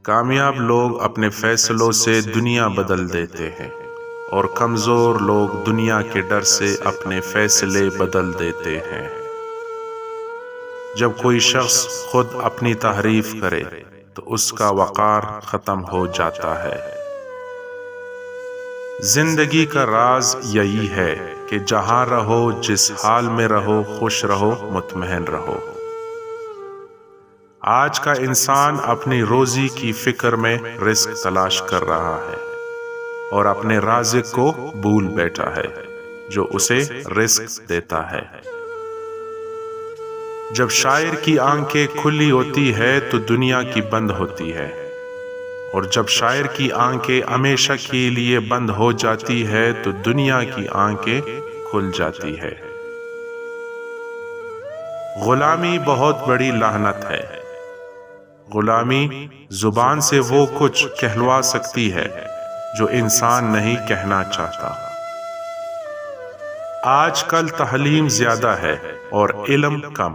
کامیاب لوگ اپنے فیصلوں سے دنیا بدل دیتے ہیں اور کمزور لوگ دنیا کے ڈر سے اپنے فیصلے بدل دیتے ہیں۔ جب کوئی شخص خود اپنی تعریف کرے تو اس کا وقار ختم ہو جاتا ہے۔ زندگی کا راز یہی ہے کہ جہاں رہو، جس حال میں رہو، خوش رہو، مطمئن رہو۔ آج کا انسان اپنی روزی کی فکر میں رزق تلاش کر رہا ہے اور اپنے رازق کو بھول بیٹھا ہے جو اسے رزق دیتا ہے۔ جب شاعر کی آنکھیں کھلی ہوتی ہے تو دنیا کی بند ہوتی ہے، اور جب شاعر کی آنکھیں ہمیشہ کے لیے بند ہو جاتی ہے تو دنیا کی آنکھیں کھل جاتی ہے۔ غلامی بہت بڑی لعنت ہے۔ غلامی زبان سے وہ کچھ کہلوا سکتی ہے جو انسان نہیں کہنا چاہتا۔ آج کل تعلیم زیادہ ہے اور علم کم،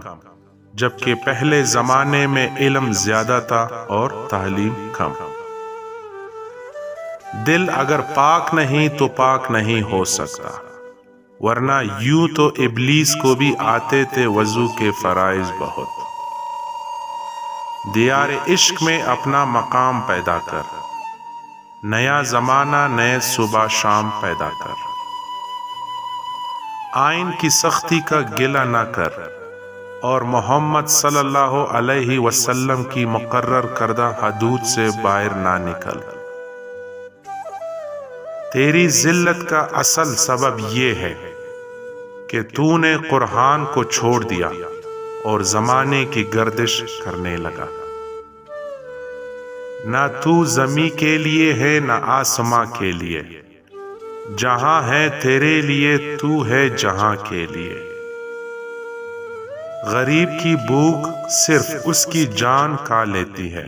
جبکہ پہلے زمانے میں علم زیادہ تھا اور تعلیم کم۔ دل اگر پاک نہیں تو پاک نہیں ہو سکتا، ورنہ یوں تو ابلیس کو بھی آتے تھے وضو کے فرائض بہت۔ دیار عشق میں اپنا مقام پیدا کر، نیا زمانہ نئے صبح شام پیدا کر۔ آئین کی سختی کا گلہ نہ کر اور محمد صلی اللہ علیہ وسلم کی مقرر کردہ حدود سے باہر نہ نکل۔ تیری ذلت کا اصل سبب یہ ہے کہ تو نے قرآن کو چھوڑ دیا اور زمانے کی گردش کرنے لگا۔ نہ تو زمین کے لیے ہے نہ آسماں کے لیے، جہاں ہے تیرے لیے تو ہے جہاں کے لیے۔ غریب کی بھوک صرف اس کی جان کھا لیتی ہے،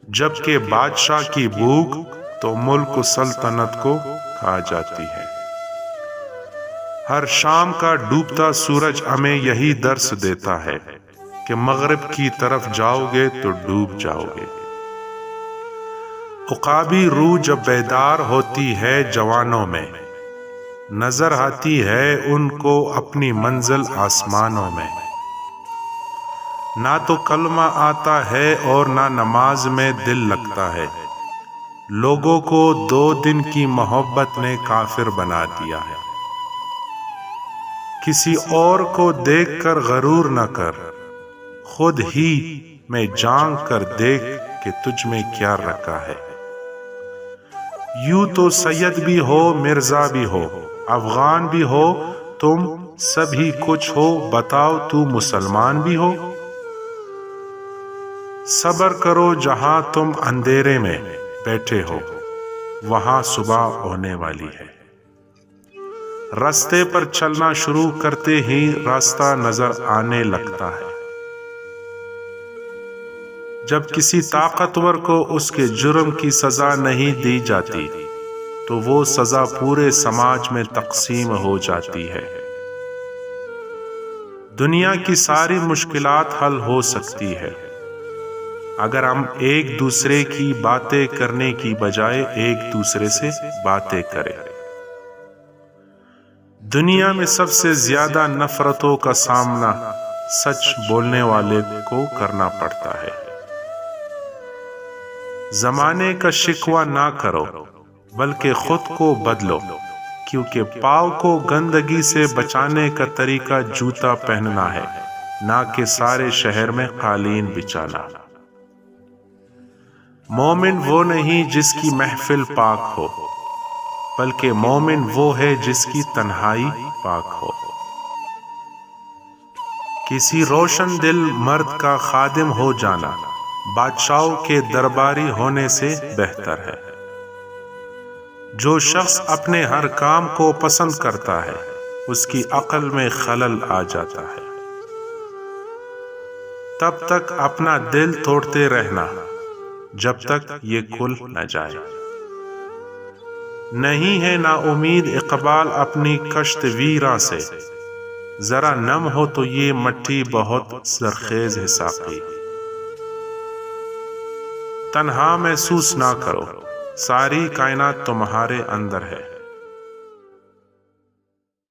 جبکہ بادشاہ کی بھوک تو ملک و سلطنت کو کھا جاتی ہے۔ ہر شام کا ڈوبتا سورج ہمیں یہی درس دیتا ہے کہ مغرب کی طرف جاؤ گے تو ڈوب جاؤ گے۔ عقابی روح جب بیدار ہوتی ہے جوانوں میں، نظر آتی ہے ان کو اپنی منزل آسمانوں میں۔ نہ تو کلمہ آتا ہے اور نہ نماز میں دل لگتا ہے، لوگوں کو 2 دن کی محبت نے کافر بنا دیا ہے۔ کسی اور کو دیکھ کر غرور نہ کر، خود ہی میں جھانک کر دیکھ کہ تجھ میں کیا رکھا ہے۔ یوں تو سید بھی ہو، مرزا بھی ہو، افغان بھی ہو، تم سبھی کچھ ہو، بتاؤ تو مسلمان بھی ہو۔ صبر کرو جہاں تم اندھیرے میں بیٹھے ہو، وہاں صبح ہونے والی ہے۔ راستے پر چلنا شروع کرتے ہی راستہ نظر آنے لگتا ہے۔ جب کسی طاقتور کو اس کے جرم کی سزا نہیں دی جاتی تو وہ سزا پورے سماج میں تقسیم ہو جاتی ہے۔ دنیا کی ساری مشکلات حل ہو سکتی ہے اگر ہم ایک دوسرے کی باتیں کرنے کی بجائے ایک دوسرے سے باتیں کریں۔ دنیا میں سب سے زیادہ نفرتوں کا سامنا سچ بولنے والے کو کرنا پڑتا ہے۔ زمانے کا شکوہ نہ کرو بلکہ خود کو بدلو، کیونکہ پاؤں کو گندگی سے بچانے کا طریقہ جوتا پہننا ہے، نہ کہ سارے شہر میں قالین بچھانا۔ مومن وہ نہیں جس کی محفل پاک ہو، بلکہ مومن وہ ہے جس کی تنہائی پاک ہو۔ کسی روشن دل مرد کا خادم ہو جانا بادشاہوں کے درباری ہونے سے بہتر ہے۔ جو شخص اپنے ہر کام کو پسند کرتا ہے اس کی عقل میں خلل آ جاتا ہے۔ تب تک اپنا دل توڑتے رہنا جب تک یہ کھل نہ جائے۔ نہیں ہے نا امید اقبال اپنی کشت ویراں سے، ذرا نم ہو تو یہ مٹی بہت زرخیز ہے ساقی۔ تنہا محسوس نہ کرو، ساری کائنات تمہارے اندر ہے۔